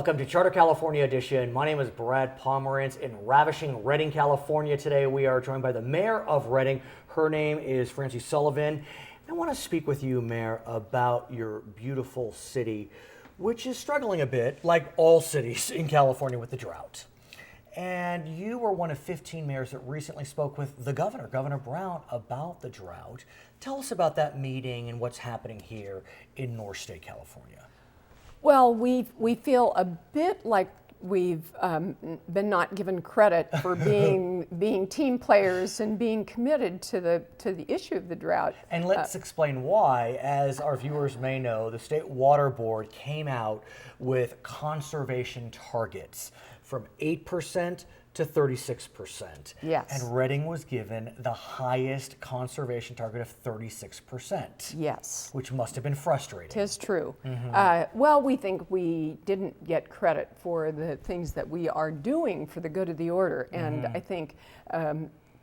Welcome to Charter California Edition. My name is Brad Pomerance in ravishing Redding, California. Today we are joined by the mayor of Redding. Her name is Francie Sullivan. I want to speak with you, Mayor, about your beautiful city, which is struggling a bit, like all cities in California, with the drought. And you were one of 15 mayors that recently spoke with the governor, Governor Brown, about the drought. Tell us about that meeting and what's happening here in North State, California. Well, we feel a bit like we've been not given credit for being team players and being committed to the issue of the drought. And let's explain why. As our viewers may know, the State Water Board came out with conservation targets from 8% to 36%. Yes. And Redding was given the highest conservation target of 36%. Yes. Which must have been frustrating. 'Tis true. Well, we think we didn't get credit for the things that we are doing for the good of the order. And I think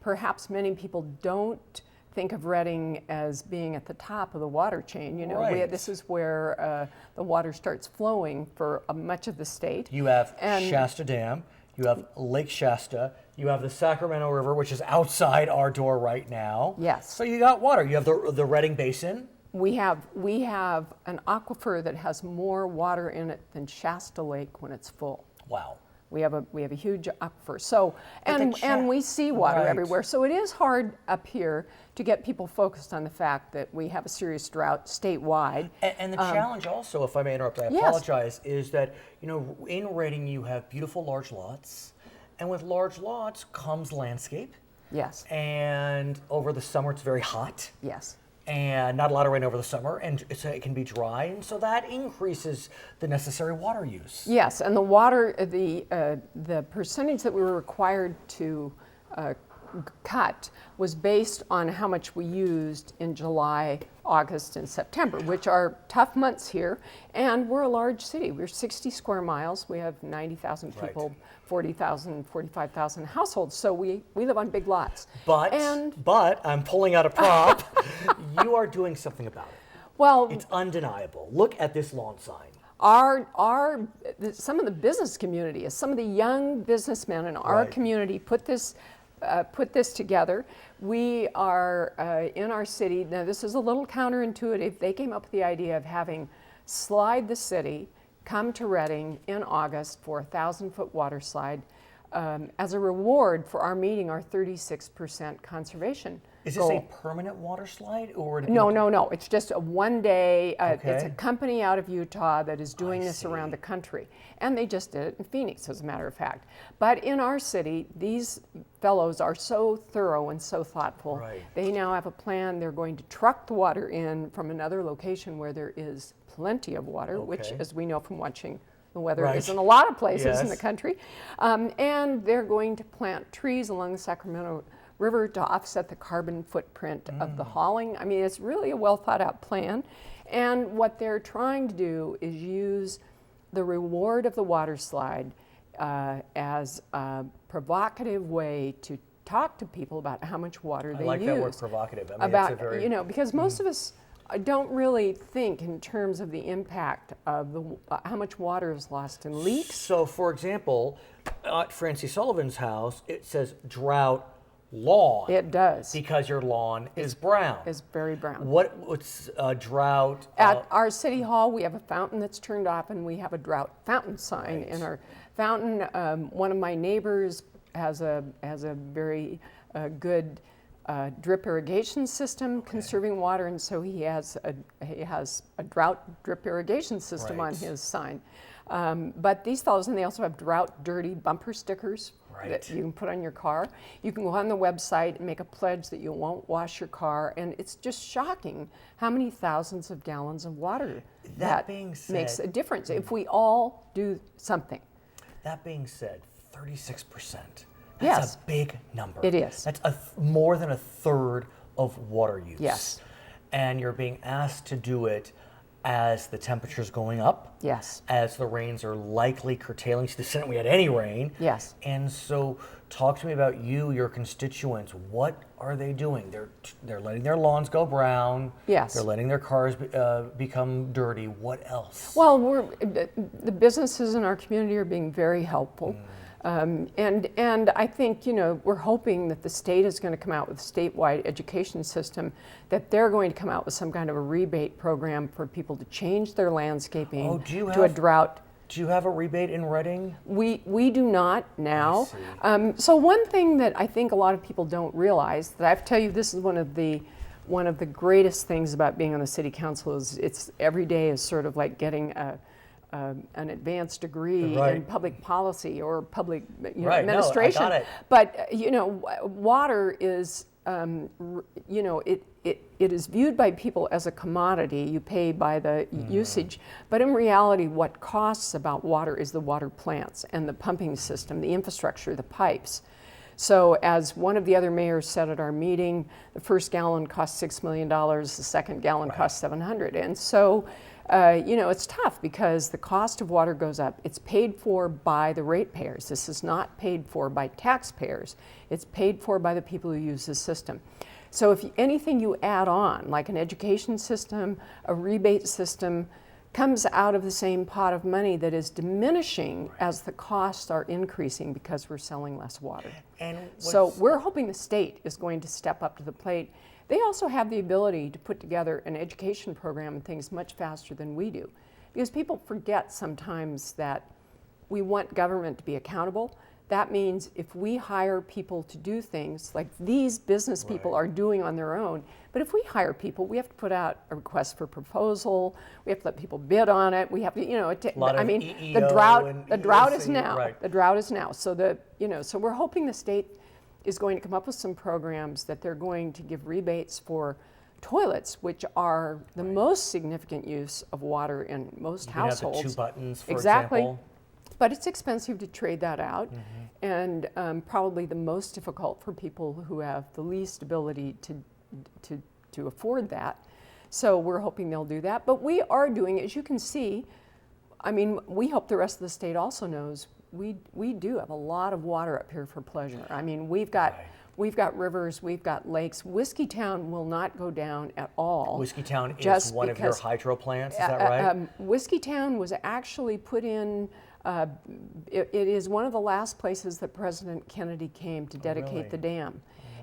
perhaps many people don't think of Redding as being at the top of the water chain. You know, Right. this is where the water starts flowing for much of the state. You have Shasta Dam, you have Lake Shasta, you have the Sacramento River, which is outside our door right now. Yes. So you got water. You have the Redding Basin. We have an aquifer that has more water in it than Shasta Lake when it's full. Wow. We have a huge aquifer. So and we see water Right. everywhere. So it is hard up here to get people focused on the fact that we have a serious drought statewide. And the challenge also, if I may interrupt, I Yes. apologize, is that, you know, in Redding you have beautiful large lots, and with large lots comes landscape. Yes. And over the summer it's very hot. Yes. And not a lot of rain over the summer, and so it can be dry, and so that increases the necessary water use. Yes, and the water, the percentage that we were required to cut was based on how much we used in July, August, and September, which are tough months here. And we're a large city. We're 60 square miles. We have 90,000 people, Right. 40,000, 45,000 households. So we live on big lots. But I'm pulling out a prop. You are doing something about it. Well, It's undeniable. Look at this lawn sign. some of the business community, some of the young businessmen in our Right. community put this together. We are in our city. Now, this is a little counterintuitive. They came up with the idea of having Slide the City come to Redding in August for a 1,000-foot water slide as a reward for our meeting our 36% conservation Is goal. this a permanent water slide, or would it be- No. It's just a one-day. It's a Okay. company out of Utah that is doing this see. around the country, and they just did it in Phoenix, as a matter of fact. But in our city, these fellows are so thorough and so thoughtful. Right. They now have a plan. They're going to truck the water in from another location where there is plenty of water, which, Okay. as we know from watching the weather, Right. is in a lot of places in the Yes. country. And they're going to plant trees along the Sacramento River to offset the carbon footprint of the hauling. I mean, it's really a well thought out plan. And what they're trying to do is use the reward of the water slide as a provocative way to talk to people about how much water they I like use. that word, provocative. I mean, it's a very... Because most of us don't really think in terms of the impact of how much water is lost in leaks. So, for example, at Francie Sullivan's house, it says drought lawn. It does. Because your lawn is brown. It's very brown. What's drought? At our city hall, we have a fountain that's turned off, and we have a drought fountain sign Right. in our fountain. One of my neighbors has a very good drip irrigation system, conserving water, and so he has a drought drip irrigation system on Right. his sign. But these fellows, and they also have drought dirty bumper stickers Right. that you can put on your car. You can go on the website and make a pledge that you won't wash your car, and it's just shocking how many thousands of gallons of water That being makes said- a difference if we all do something. That being said, 36%. That's Yes. a big number. It is. That's more than a third of water use. Yes. And you're being asked to do it as the temperature's going up, Yes. as the rains are likely curtailing to the extent we had any rain. Yes. And so talk to me about your constituents. What are they doing? They're letting their lawns go brown. Yes. They're letting their cars become dirty. What else? Well, the businesses in our community are being very helpful. And I think, we're hoping that the state is going to come out with a statewide education system, that they're going to come out with some kind of a rebate program for people to change their landscaping to a drought. Do you have a rebate in Redding? We do not now. I see. So one thing that I think a lot of people don't realize, that I have to tell you, this is one of the greatest things about being on the city council, is it's every day is sort of like getting an advanced degree Right. in public policy or public Right. administration. No, I got it. But water is it is viewed by people as a commodity. You pay by the usage, but in reality, what costs about water is the water plants and the pumping system, the infrastructure, the pipes. So as one of the other mayors said at our meeting, the first gallon costs $6 million, the second gallon costs $700. And so, it's tough because the cost of water goes up. It's paid for by the ratepayers. This is not paid for by taxpayers. It's paid for by the people who use the system. So if anything you add on, like an education system, a rebate system, comes out of the same pot of money that is diminishing as the costs are increasing because we're selling less water. And So we're hoping the state is going to step up to the plate. They also have the ability to put together an education program and things much faster than we do. Because people forget sometimes that we want government to be accountable. That means if we hire people to do things like these business people are doing on their own, but if we hire people, we have to put out a request for proposal. We have to let people bid on it. We have to, the drought is now. Right. The drought is now. So so we're hoping the state is going to come up with some programs that they're going to give rebates for toilets, which are the most significant use of water in most households. Have the 2 buttons, for Exactly. example. But it's expensive to trade that out, and probably the most difficult for people who have the least ability to afford that. So we're hoping they'll do that. But we are doing, as you can see, we hope the rest of the state also knows we do have a lot of water up here for pleasure. We've got rivers, we've got lakes. Whiskeytown will not go down at all. Whiskeytown is one of your hydro plants, is that right? Whiskeytown was actually put in. It is one of the last places that President Kennedy came to dedicate the dam.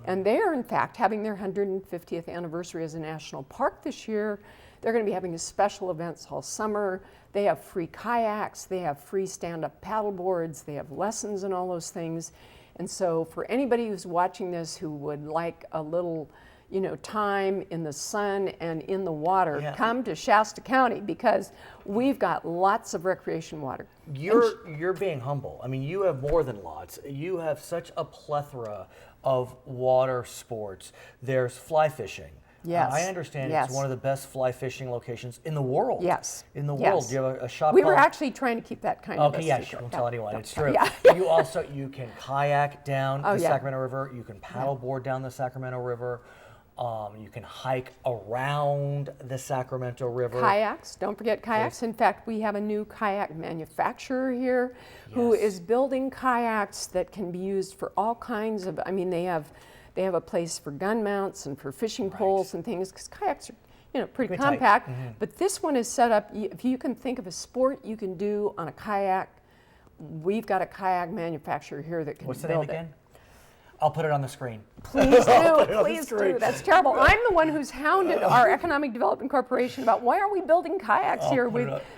And they are, in fact, having their 150th anniversary as a national park this year. They're going to be having special events all summer. They have free kayaks, they have free stand-up paddle boards, they have lessons and all those things. And so for anybody who's watching this who would like a little time in the sun and in the water, come to Shasta County, because we've got lots of recreation water. You're being humble. You have more than lots. You have such a plethora of water sports. There's fly fishing. Yes. I understand it's one of the best fly fishing locations in the world. Yes. In the world. Do you have a shop We called... were actually trying to keep that kind of a secret. Don't tell anyone. It's true. Yeah. You can kayak down the Sacramento River. You can paddleboard down the Sacramento River. You can hike around the Sacramento River. Kayaks, don't forget kayaks. In fact, we have a new kayak manufacturer here who is building kayaks that can be used for all kinds of, they have a place for gun mounts and for fishing poles and things, because kayaks are pretty compact. But this one is set up, if you can think of a sport you can do on a kayak, we've got a kayak manufacturer here that can build it. What's the name again? I'll put it on the screen. Please do, please do. That's terrible. I'm the one who's hounded our Economic Development Corporation about why aren't we building kayaks here?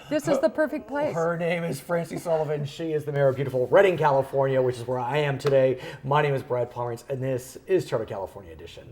This is the perfect place. Her name is Francie Sullivan. She is the mayor of beautiful Redding, California, which is where I am today. My name is Brad Pomerance, and this is Charter California Edition.